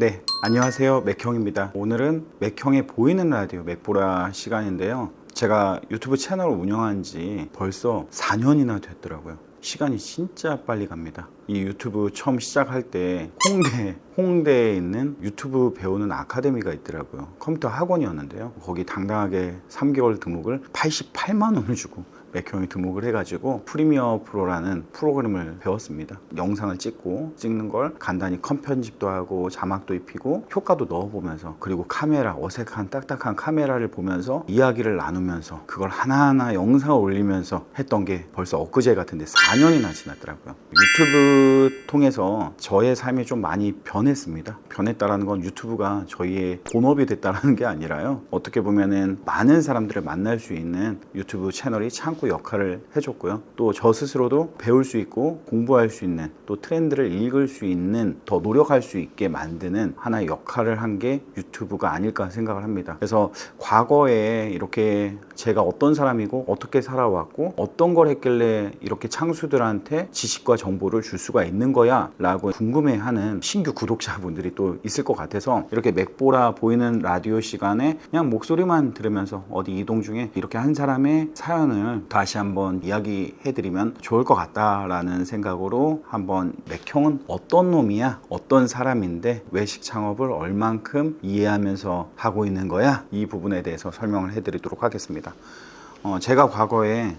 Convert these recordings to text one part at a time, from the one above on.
네, 안녕하세요. 맥형입니다. 오늘은 맥형의 보이는 라디오 맥보라 시간인데요. 제가 유튜브 채널을 운영한 지 벌써 4년이나 됐더라고요. 시간이 진짜 빨리 갑니다. 이 유튜브 처음 시작할 때 홍대에 있는 유튜브 배우는 아카데미가 있더라고요. 컴퓨터 학원이었는데요. 거기 당당하게 3개월 등록을 88만 원을 주고 맥형이 등록을 해가지고 프리미어 프로라는 프로그램을 배웠습니다. 영상을 찍는 걸 간단히 컷 편집도 하고 자막도 입히고 효과도 넣어보면서, 그리고 카메라, 어색한 딱딱한 카메라를 보면서 이야기를 나누면서 그걸 하나하나 영상을 올리면서 했던 게 벌써 엊그제 같은데 4년이나 지났더라고요. 유튜브 통해서 저의 삶이 좀 많이 변했습니다. 변했다라는 건 유튜브가 저희의 본업이 됐다라는 게 아니라요, 어떻게 보면은 많은 사람들을 만날 수 있는 유튜브 채널이 창구 역할을 해줬고요. 또 저 스스로도 배울 수 있고 공부할 수 있는, 또 트렌드를 읽을 수 있는, 더 노력할 수 있게 만드는 하나의 역할을 한 게 유튜브가 아닐까 생각을 합니다. 그래서 과거에 이렇게 제가 어떤 사람이고 어떻게 살아왔고 어떤 걸 했길래 이렇게 창수들한테 지식과 정보를 줄 수가 있는 거야 라고 궁금해하는 신규 구독자분들이 또 있을 것 같아서, 이렇게 맥보라 보이는 라디오 시간에 그냥 목소리만 들으면서 어디 이동 중에 이렇게 한 사람의 사연을 다시 한번 이야기해드리면 좋을 것 같다라는 생각으로, 한번 맥형은 어떤 놈이야, 어떤 사람인데 외식 창업을 얼만큼 이해하면서 하고 있는 거야, 이 부분에 대해서 설명을 해드리도록 하겠습니다. 제가 과거에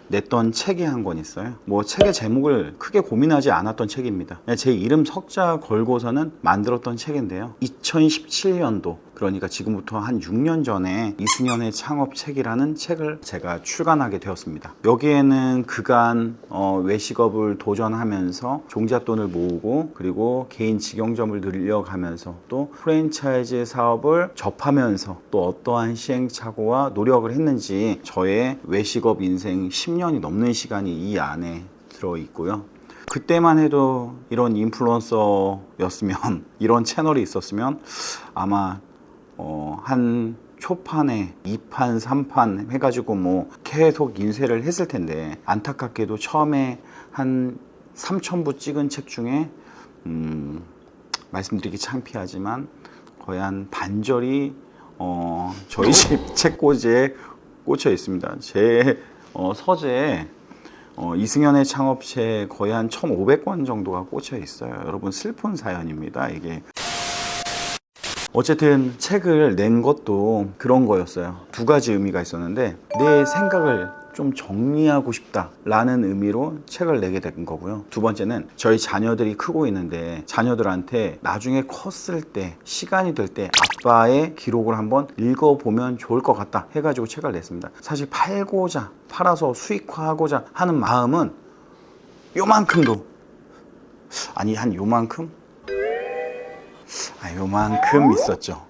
냈던 책이 한 권 있어요. 책의 제목을 크게 고민하지 않았던 책입니다. 제 이름 석자 걸고서는 만들었던 책인데요. 2017년도, 그러니까 지금부터 한 6년 전에 이승연의 창업책이라는 책을 제가 출간하게 되었습니다. 여기에는 그간 외식업을 도전하면서 종잣돈을 모으고, 그리고 개인 직영점을 늘려가면서 또 프랜차이즈 사업을 접하면서 또 어떠한 시행착오와 노력을 했는지, 저의 외식업 인생 10년이 넘는 시간이 이 안에 들어있고요. 그때만 해도 이런 인플루언서였으면, 이런 채널이 있었으면 아마 한 초판에 2판, 3판 해가지고 계속 인쇄를 했을 텐데, 안타깝게도 처음에 한 3,000부 찍은 책 중에 말씀드리기 창피하지만 거의 한 반절이 저희 집 책꽂이에 꽂혀 있습니다. 제 서재에 이승연의 창업책 거의 한 1,500권 정도가 꽂혀 있어요. 여러분, 슬픈 사연입니다, 이게. 어쨌든 책을 낸 것도 그런 거였어요. 두 가지 의미가 있었는데, 내 생각을 좀 정리하고 싶다 라는 의미로 책을 내게 된 거고요. 두 번째는 저희 자녀들이 크고 있는데, 자녀들한테 나중에 컸을 때, 시간이 될 때 아빠의 기록을 한번 읽어보면 좋을 것 같다 해가지고 책을 냈습니다. 사실 팔아서 수익화하고자 하는 마음은 요만큼도, 아니 한 요만큼 있었죠.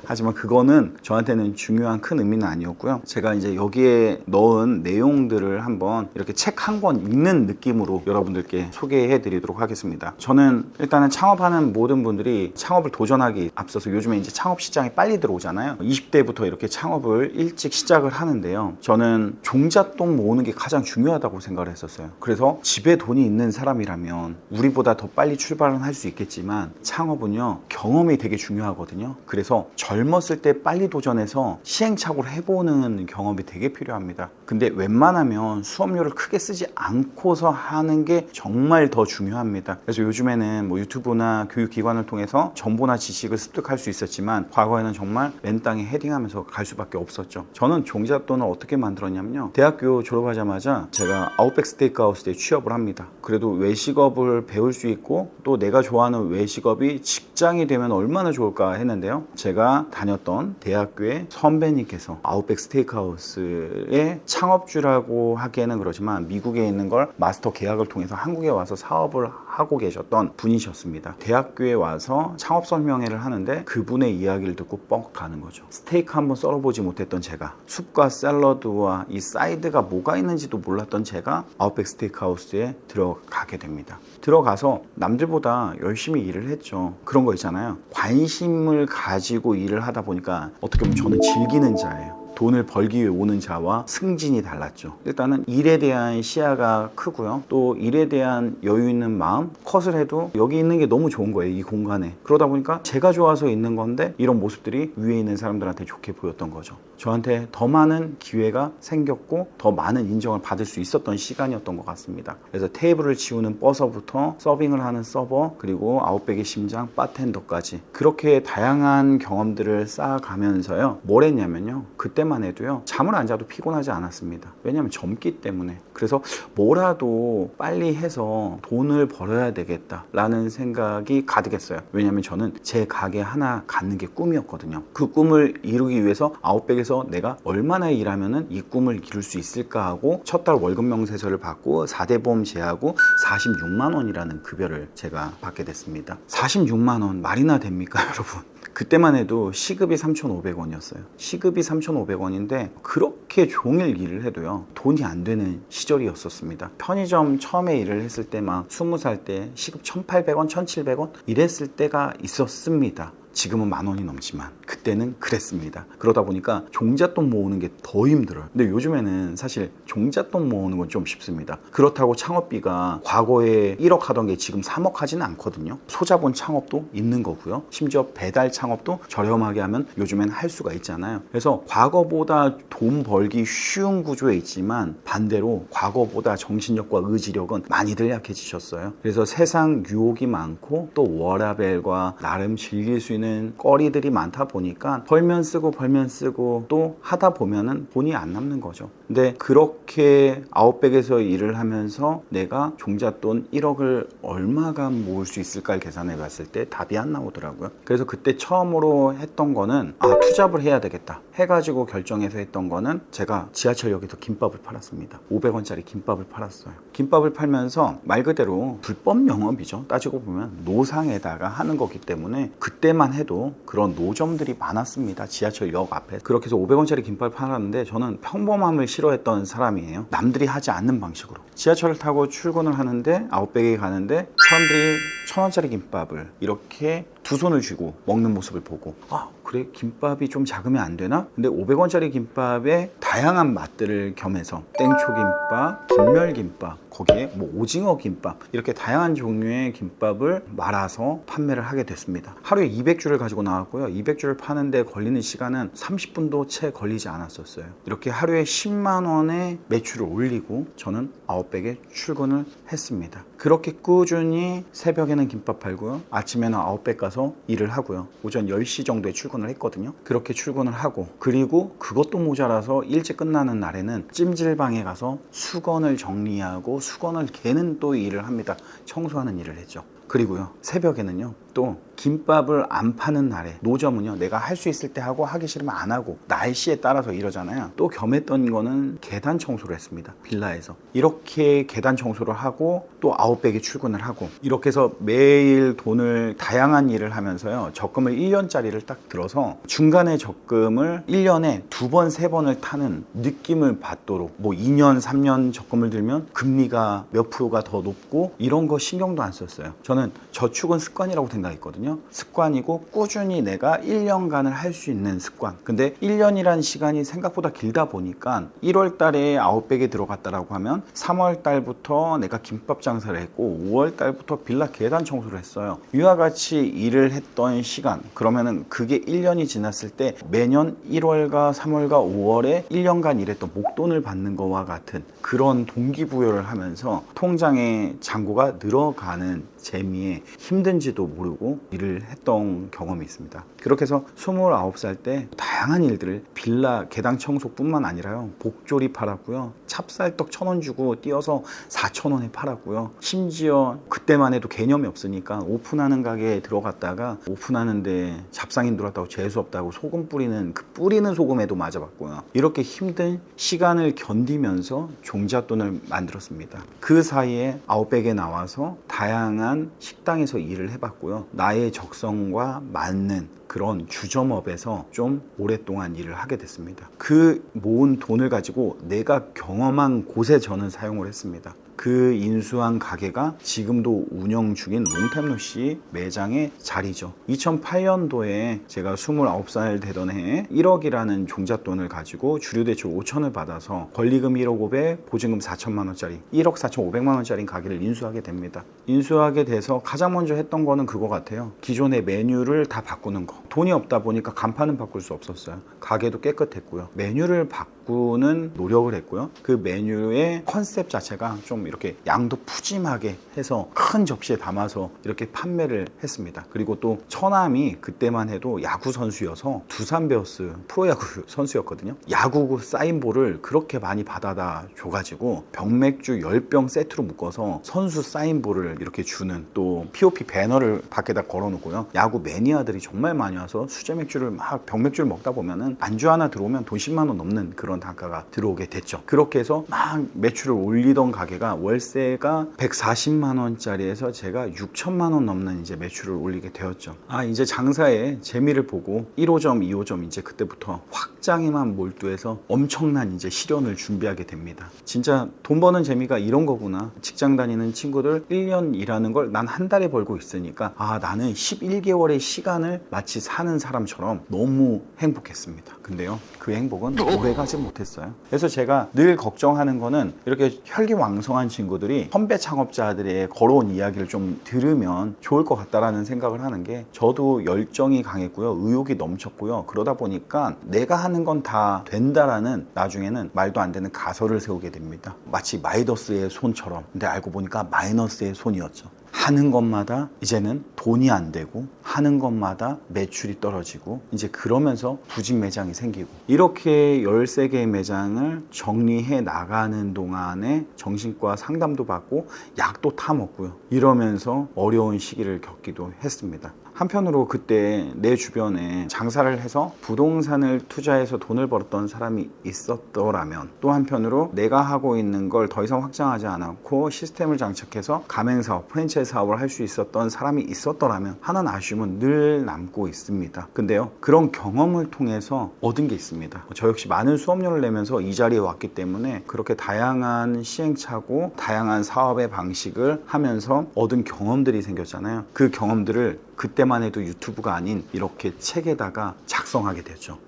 하지만 그거는 저한테는 중요한 큰 의미는 아니었고요. 제가 이제 여기에 넣은 내용들을 한번 이렇게 책 한 권 읽는 느낌으로 여러분들께 소개해 드리도록 하겠습니다. 저는 일단은 창업하는 모든 분들이 창업을 도전하기 앞서서, 요즘에 이제 창업 시장에 빨리 들어오잖아요. 20대부터 이렇게 창업을 일찍 시작을 하는데요. 저는 종잣돈 모으는 게 가장 중요하다고 생각을 했었어요. 그래서 집에 돈이 있는 사람이라면 우리보다 더 빨리 출발은 할 수 있겠지만, 창업은요, 경험이 되게 중요하거든요. 그래서 젊었을 때 빨리 도전해서 시행착오를 해보는 경험이 되게 필요합니다. 근데 웬만하면 수업료를 크게 쓰지 않고서 하는 게 정말 더 중요합니다. 그래서 요즘에는 유튜브나 교육기관을 통해서 정보나 지식을 습득할 수 있었지만, 과거에는 정말 맨 땅에 헤딩하면서 갈 수밖에 없었죠. 저는 종잣돈을 어떻게 만들었냐면요, 대학교 졸업하자마자 제가 아웃백 스테이크하우스에 취업을 합니다. 그래도 외식업을 배울 수 있고, 또 내가 좋아하는 외식업이 직장이 되면 얼마나 좋을까 했는데요, 제가 다녔던 대학교의 선배님께서 아웃백 스테이크하우스의 창업주라고 하기에는 그렇지만, 미국에 있는 걸 마스터 계약을 통해서 한국에 와서 사업을 하고 계셨던 분이셨습니다. 대학교에 와서 창업 설명회를 하는데 그분의 이야기를 듣고 뻥 가는 거죠. 스테이크 한번 썰어보지 못했던 제가, 숲과 샐러드와 이 사이드가 뭐가 있는지도 몰랐던 제가 아웃백 스테이크하우스에 들어가게 됩니다. 들어가서 남들보다 열심히 일을 했죠. 그런 거 있잖아요, 관심을 가지고 일을 하다 보니까 어떻게 보면 저는 즐기는 자예요. 돈을 벌기 위해 오는 자와 승진이 달랐죠. 일단은 일에 대한 시야가 크고요. 또 일에 대한 여유 있는 마음, 컷을 해도 여기 있는 게 너무 좋은 거예요. 이 공간에. 그러다 보니까 제가 좋아서 있는 건데 이런 모습들이 위에 있는 사람들한테 좋게 보였던 거죠. 저한테 더 많은 기회가 생겼고 더 많은 인정을 받을 수 있었던 시간이었던 것 같습니다. 그래서 테이블을 치우는 버서부터 서빙을 하는 서버, 그리고 아웃백의 심장, 바텐더까지 그렇게 다양한 경험들을 쌓아가면서요, 뭘 했냐면요, 그때만 해도요 잠을 안 자도 피곤하지 않았습니다. 왜냐하면 젊기 때문에. 그래서 뭐라도 빨리 해서 돈을 벌어야 되겠다라는 생각이 가득했어요. 왜냐하면 저는 제 가게 하나 갖는 게 꿈이었거든요. 그 꿈을 이루기 위해서 아웃백에서 내가 얼마나 일하면은 이 꿈을 이룰 수 있을까 하고 첫 달 월급 명세서를 받고 4대 보험 제하고 46만 원이라는 급여를 제가 받게 됐습니다. 46만 원 말이나 됩니까, 여러분? 그때만 해도 시급이 3,500원이었어요. 시급이 3,500원인데 그렇게 종일 일을 해도요 돈이 안 되는 시절이었었습니다. 편의점 처음에 일을 했을 때 막 20살 때 시급 1,800원, 1,700원 이랬을 때가 있었습니다. 지금은 10,000원이 넘지만 그때는 그랬습니다. 그러다 보니까 종잣돈 모으는 게 더 힘들어요. 근데 요즘에는 사실 종잣돈 모으는 건 좀 쉽습니다. 그렇다고 창업비가 과거에 1억 하던 게 지금 3억 하지는 않거든요. 소자본 창업도 있는 거고요. 심지어 배달 창업도 저렴하게 하면 요즘엔 할 수가 있잖아요. 그래서 과거보다 돈 벌기 쉬운 구조에 있지만 반대로 과거보다 정신력과 의지력은 많이들 약해지셨어요. 그래서 세상 유혹이 많고 또 워라밸과 나름 즐길 수 있는 거리들이 많다 보니까 벌면 쓰고 또 하다 보면은 돈이 안 남는 거죠. 근데 그렇게 아웃백에서 일을 하면서 내가 종잣돈 1억을 얼마간 모을 수 있을까를 계산해 봤을 때 답이 안 나오더라고요. 그래서 그때 처음으로 했던 거는 투잡을 해야 되겠다 해가지고 결정해서 했던 거는 제가 지하철역에서 김밥을 팔았습니다. 500원짜리 김밥을 팔았어요. 김밥을 팔면서 말 그대로 불법 영업이죠. 따지고 보면 노상에다가 하는 거기 때문에 그때만 해도 그런 노점들이 많았습니다. 지하철역 앞에. 그렇게 해서 500원짜리 김밥을 팔았는데 저는 평범함을 싫어했던 사람이에요. 남들이 하지 않는 방식으로. 지하철을 타고 출근을 하는데 아웃백에 가는데 사람들이 1,000원짜리 김밥을 이렇게 두 손을 쥐고 먹는 모습을 보고 그래 김밥이 좀 작으면 안 되나? 근데 500원짜리 김밥에 다양한 맛들을 겸해서 땡초김밥, 김멸김밥, 거기에 뭐 오징어 김밥 이렇게 다양한 종류의 김밥을 말아서 판매를 하게 됐습니다. 하루에 200줄을 가지고 나왔고요. 200줄을 파는데 걸리는 시간은 30분도 채 걸리지 않았었어요. 이렇게 하루에 10만 원의 매출을 올리고 저는 아웃백에 출근을 했습니다. 그렇게 꾸준히 새벽에는 김밥 팔고요. 아침에는 아웃백 가서 일을 하고요. 오전 10시 정도에 출근을 했거든요. 그렇게 출근을 하고 그리고 그것도 모자라서 일찍 끝나는 날에는 찜질방에 가서 수건을 정리하고 수건을 개는 또 일을 합니다. 청소하는 일을 했죠. 그리고요 새벽에는요 또 김밥을 안 파는 날에 노점은요 내가 할 수 있을 때 하고 하기 싫으면 안 하고 날씨에 따라서 이러잖아요. 또 겸했던 거는 계단 청소를 했습니다. 빌라에서 이렇게 계단 청소를 하고 또 아웃백에 출근을 하고 이렇게 해서 매일 돈을 다양한 일을 하면서요 적금을 1년짜리를 딱 들어서 중간에 적금을 1년에 2번 3번을 타는 느낌을 받도록 뭐 2년 3년 적금을 들면 금리가 몇 프로가 더 높고 이런 거 신경도 안 썼어요. 저는 저축은 습관이라고 생각했거든요. 습관이고 꾸준히 내가 1년간을 할 수 있는 습관. 근데 1년이란 시간이 생각보다 길다 보니까 1월 달에 아웃백에 들어갔다라고 하면 3월 달부터 내가 김밥 장사를 했고 5월 달부터 빌라 계단 청소를 했어요. 이와 같이 일을 했던 시간 그러면은 그게 1년이 지났을 때 매년 1월과 3월과 5월에 1년간 일했던 목돈을 받는 거와 같은 그런 동기부여를 하면서 통장의 잔고가 늘어가는 재미에 힘든지도 모르고 일을 했던 경험이 있습니다. 그렇게 해서 29살 때 다양한 일들을 빌라 계단 청소뿐만 아니라요 복조리 팔았고요 찹쌀떡 1,000원 주고 띄어서 4,000원에 팔았고요 심지어 그때만 해도 개념이 없으니까 오픈하는 가게에 들어갔다가 오픈하는데 잡상인 들어왔다고 재수없다고 소금 뿌리는 그 뿌리는 소금에도 맞아봤고요. 이렇게 힘든 시간을 견디면서 종잣돈을 만들었습니다. 그 사이에 아웃백에 나와서 다양한 식당에서 일을 해봤고요. 나의 적성과 맞는 그런 주점업에서 좀 오랫동안 일을 하게 됐습니다. 그 모은 돈을 가지고 내가 경험한 곳에 저는 사용을 했습니다. 그 인수한 가게가 지금도 운영 중인 롱템루시 매장의 자리죠. 2008년도에 제가 29살 되던 해에 1억이라는 종잣돈을 가지고 주류대출 5천을 받아서 권리금 1억 500, 보증금 4천만 원짜리 1억 4,500만 원짜리 가게를 인수하게 됩니다. 인수하게 돼서 가장 먼저 했던 거는 그거 같아요. 기존의 메뉴를 다 바꾸는 거. 돈이 없다 보니까 간판은 바꿀 수 없었어요. 가게도 깨끗했고요. 메뉴를 바꾸는 노력을 했고요. 그 메뉴의 컨셉 자체가 좀 이렇게 양도 푸짐하게 해서 큰 접시에 담아서 이렇게 판매를 했습니다. 그리고 또 처남이 그때만 해도 야구 선수여서 두산 베어스 프로야구 선수였거든요. 야구 사인볼을 그렇게 많이 받아다 줘가지고 병맥주 10병 세트로 묶어서 선수 사인볼을 이렇게 주는, 또 POP 배너를 밖에다 걸어놓고요. 야구 매니아들이 정말 많이 와서 수제 맥주를 막 병맥주를 먹다 보면은 안주 하나 들어오면 돈 10만 원 넘는 그런 단가가 들어오게 됐죠. 그렇게 해서 막 매출을 올리던 가게가 월세가 140만 원짜리에서 제가 6천만 원 넘는 이제 매출을 올리게 되었죠. 이제 장사에 재미를 보고 1호점, 2호점 이제 그때부터 확장에만 몰두해서 엄청난 이제 실현을 준비하게 됩니다. 진짜 돈 버는 재미가 이런 거구나. 직장 다니는 친구들 1년 일하는 걸 난 한 달에 벌고 있으니까 나는 11개월의 시간을 마치 사는 사람처럼 너무 행복했습니다. 근데요, 그 행복은 오래가지 못했어요. 그래서 제가 늘 걱정하는 거는 이렇게 혈기왕성한 친구들이 선배 창업자들의 걸어온 이야기를 좀 들으면 좋을 것 같다라는 생각을 하는 게, 저도 열정이 강했고요, 의욕이 넘쳤고요. 그러다 보니까 내가 하는 건 다 된다라는, 나중에는 말도 안 되는 가설을 세우게 됩니다. 마치 마이더스의 손처럼. 근데 알고 보니까 마이너스의 손이었죠. 하는 것마다 이제는 돈이 안 되고, 하는 것마다 매출이 떨어지고, 이제 그러면서 부직 매장이 생기고, 이렇게 13개의 매장을 정리해 나가는 동안에 정신과 상담도 받고 약도 타 먹고요. 이러면서 어려운 시기를 겪기도 했습니다. 한편으로 그때 내 주변에 장사를 해서 부동산을 투자해서 돈을 벌었던 사람이 있었더라면, 또 한편으로 내가 하고 있는 걸 더 이상 확장하지 않았고 시스템을 장착해서 가맹사업, 프랜차이즈 사업을 할 수 있었던 사람이 있었더라면 하는 아쉬움은 늘 남고 있습니다. 근데요, 그런 경험을 통해서 얻은 게 있습니다. 저 역시 많은 수업료를 내면서 이 자리에 왔기 때문에 그렇게 다양한 시행착오, 다양한 사업의 방식을 하면서 얻은 경험들이 생겼잖아요. 그 경험들을 그때만 해도 유튜브가 아닌 이렇게 책에다가 작성하게 되죠.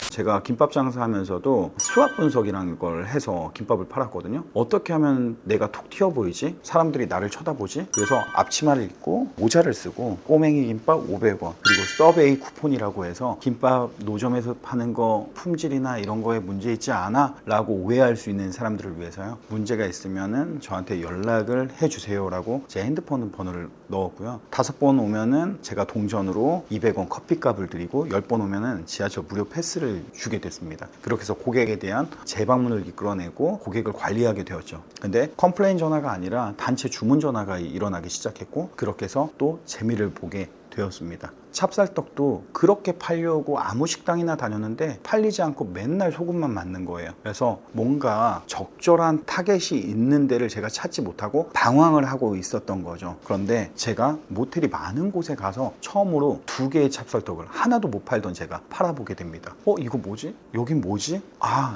제가 김밥 장사하면서도 수압 분석이라는 걸 해서 김밥을 팔았거든요. 어떻게 하면 내가 톡 튀어 보이지? 사람들이 나를 쳐다보지? 그래서 앞치마를 입고 모자를 쓰고 꼬맹이 김밥 500원, 그리고 서베이 쿠폰이라고 해서 김밥 노점에서 파는 거 품질이나 이런 거에 문제 있지 않아? 라고 오해할 수 있는 사람들을 위해서요, 문제가 있으면은 저한테 연락을 해주세요 라고 제 핸드폰 번호를 넣었고요. 5번 오면은 제가 동전으로 200원 커피값을 드리고, 10번 오면은 지하철 무료 패스를 주게 됐습니다. 그렇게 해서 고객에 대한 재방문을 이끌어내고 고객을 관리하게 되었죠. 근데 컴플레인 전화가 아니라 단체 주문 전화가 일어나기 시작했고, 그렇게 해서 또 재미를 보게 되었습니다. 찹쌀떡도 그렇게 팔려고 아무 식당이나 다녔는데 팔리지 않고 맨날 소금만 맞는 거예요. 그래서 뭔가 적절한 타겟이 있는 데를 제가 찾지 못하고 방황을 하고 있었던 거죠. 그런데 제가 모텔이 많은 곳에 가서 처음으로 2개의 찹쌀떡을, 하나도 못 팔던 제가 팔아보게 됩니다. 이거 뭐지? 여긴 뭐지?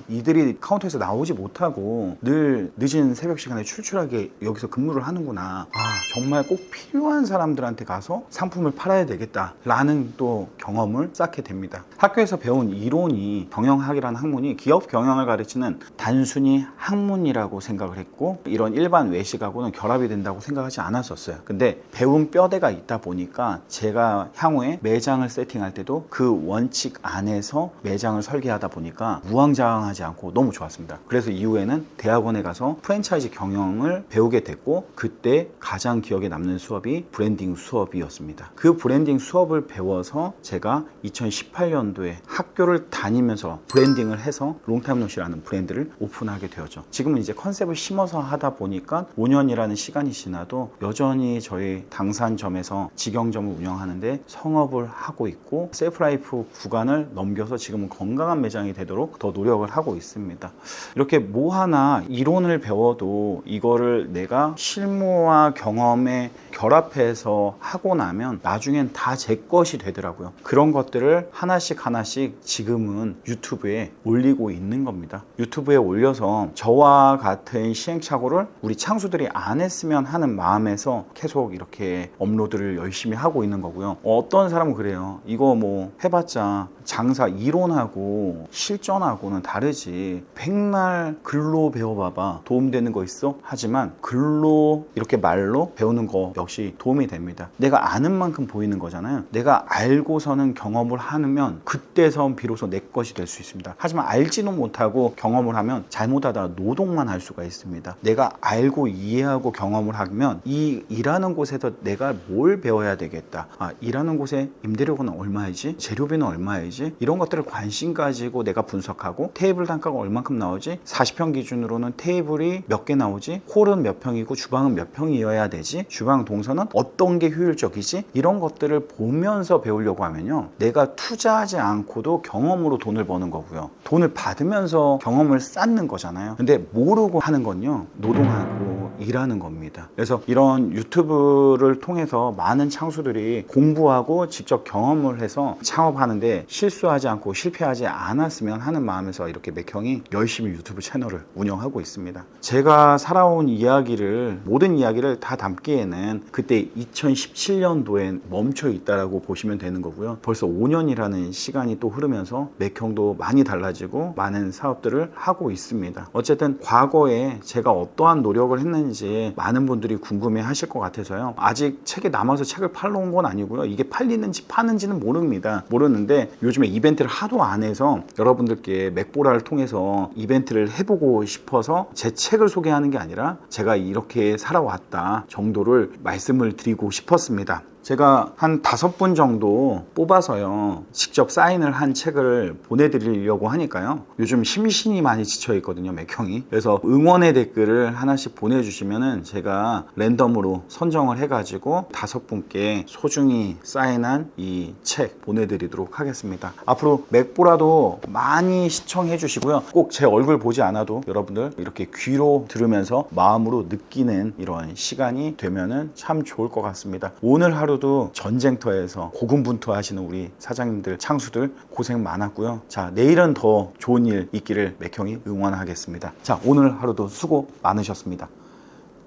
이들이 카운터에서 나오지 못하고 늘 늦은 새벽 시간에 출출하게 여기서 근무를 하는구나. 정말 꼭 필요한 사람들한테 가서 상품을 팔아야 되겠다 라는 또 경험을 쌓게 됩니다. 학교에서 배운 이론이, 경영학이라는 학문이 기업 경영을 가르치는 단순히 학문이라고 생각을 했고, 이런 일반 외식하고는 결합이 된다고 생각하지 않았었어요. 근데 배운 뼈대가 있다 보니까 제가 향후에 매장을 세팅할 때도 그 원칙 안에서 매장을 설계하다 보니까 우왕좌왕하지 않고 너무 좋았습니다. 그래서 이후에는 대학원에 가서 프랜차이즈 경영을 배우게 됐고, 그때 가장 기억에 남는 수업이 브랜딩 수업이었습니다. 그 브랜딩 수업을 배워서 제가 2018년도에 학교를 다니면서 브랜딩을 해서 롱타임노시라는 브랜드를 오픈하게 되었죠. 지금은 이제 컨셉을 심어서 하다 보니까 5년이라는 시간이 지나도 여전히 저희 당산점에서 직영점을 운영하는데 성업을 하고 있고, 셀프라이프 구간을 넘겨서 지금은 건강한 매장이 되도록 더 노력을 하고 있습니다. 이렇게 뭐 하나 이론을 배워도 이거를 내가 실무와 경험에 결합해서 하고 나면 나중에 나중엔 다 제 것이 되더라고요. 그런 것들을 하나씩 하나씩 지금은 유튜브에 올리고 있는 겁니다. 유튜브에 올려서 저와 같은 시행착오를 우리 창수들이 안 했으면 하는 마음에서 계속 이렇게 업로드를 열심히 하고 있는 거고요. 어떤 사람은 그래요. 이거 뭐 해봤자 장사 이론하고 실전하고는 다르지. 백날 글로 배워봐봐 도움되는 거 있어? 하지만 글로 이렇게 말로 배우는 거 역시 도움이 됩니다. 내가 아는 만큼 보이는 거잖아요. 내가 알고서는 경험을 하면 그때선 비로소 내 것이 될 수 있습니다. 하지만 알지도 못하고 경험을 하면 잘못하다가 노동만 할 수가 있습니다. 내가 알고 이해하고 경험을 하면 이 일하는 곳에서 내가 뭘 배워야 되겠다. 일하는 곳에 임대료는 얼마이지? 재료비는 얼마이지? 이런 것들을 관심 가지고 내가 분석하고 테이블 단가가 얼만큼 나오지? 40평 기준으로는 테이블이 몇 개 나오지? 홀은 몇 평이고 주방은 몇 평이어야 되지? 주방 동선은 어떤 게 효율적이지? 이런 것들을 보면서 배우려고 하면요, 내가 투자하지 않고도 경험으로 돈을 버는 거고요, 돈을 받으면서 경험을 쌓는 거잖아요. 근데 모르고 하는 건요, 노동하고 일하는 겁니다. 그래서 이런 유튜브를 통해서 많은 창수들이 공부하고 직접 경험을 해서 창업하는데 실수하지 않고 실패하지 않았으면 하는 마음에서 이렇게 맥형이 열심히 유튜브 채널을 운영하고 있습니다. 제가 살아온 이야기를, 모든 이야기를 다 담기에는 그때 2017년도에 멈춰 있다라고 보시면 되는 거고요. 벌써 5년이라는 시간이 또 흐르면서 맥형도 많이 달라지고 많은 사업들을 하고 있습니다. 어쨌든 과거에 제가 어떠한 노력을 했는지 많은 분들이 궁금해 하실 것 같아서요. 아직 책에 남아서 책을 팔러 온 건 아니고요. 이게 팔리는지 파는지는 모르는데 요즘에 이벤트를 하도 안 해서 여러분들께 맥보라를 통해서 이벤트를 해보고 싶어서 제 책을 소개하는 게 아니라 제가 이렇게 살아왔다 정도를 말씀을 드리고 싶었습니다. 제가 한 5분 정도 뽑아서요, 직접 사인을 한 책을 보내드리려고 하니까요, 요즘 심신이 많이 지쳐 있거든요, 맥형이. 그래서 응원의 댓글을 하나씩 보내주시면은 제가 랜덤으로 선정을 해가지고 5분께 소중히 사인한 이 책 보내드리도록 하겠습니다. 앞으로 맥보라도 많이 시청해 주시고요, 꼭 제 얼굴 보지 않아도 여러분들 이렇게 귀로 들으면서 마음으로 느끼는 이런 시간이 되면은 참 좋을 것 같습니다. 오늘 하루도 전쟁터에서 고군분투하시는 우리 사장님들, 창수들 고생 많았고요. 자, 내일은 더 좋은 일 있기를 맥형이 응원하겠습니다. 자, 오늘 하루도 수고 많으셨습니다.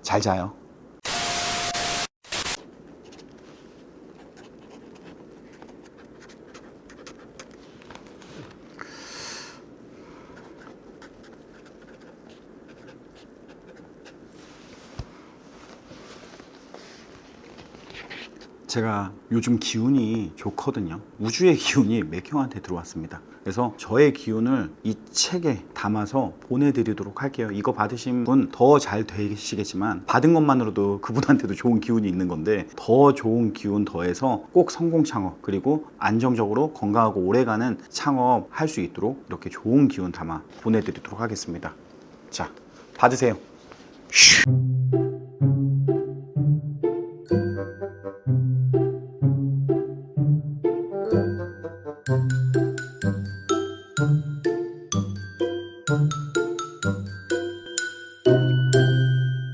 잘 자요. 제가 요즘 기운이 좋거든요. 우주의 기운이 맥형한테 들어왔습니다. 그래서 저의 기운을 이 책에 담아서 보내드리도록 할게요. 이거 받으신 분 더 잘 되시겠지만 받은 것만으로도 그분한테도 좋은 기운이 있는 건데, 더 좋은 기운 더해서 꼭 성공 창업, 그리고 안정적으로 건강하고 오래가는 창업 할 수 있도록 이렇게 좋은 기운 담아 보내드리도록 하겠습니다. 자, 받으세요.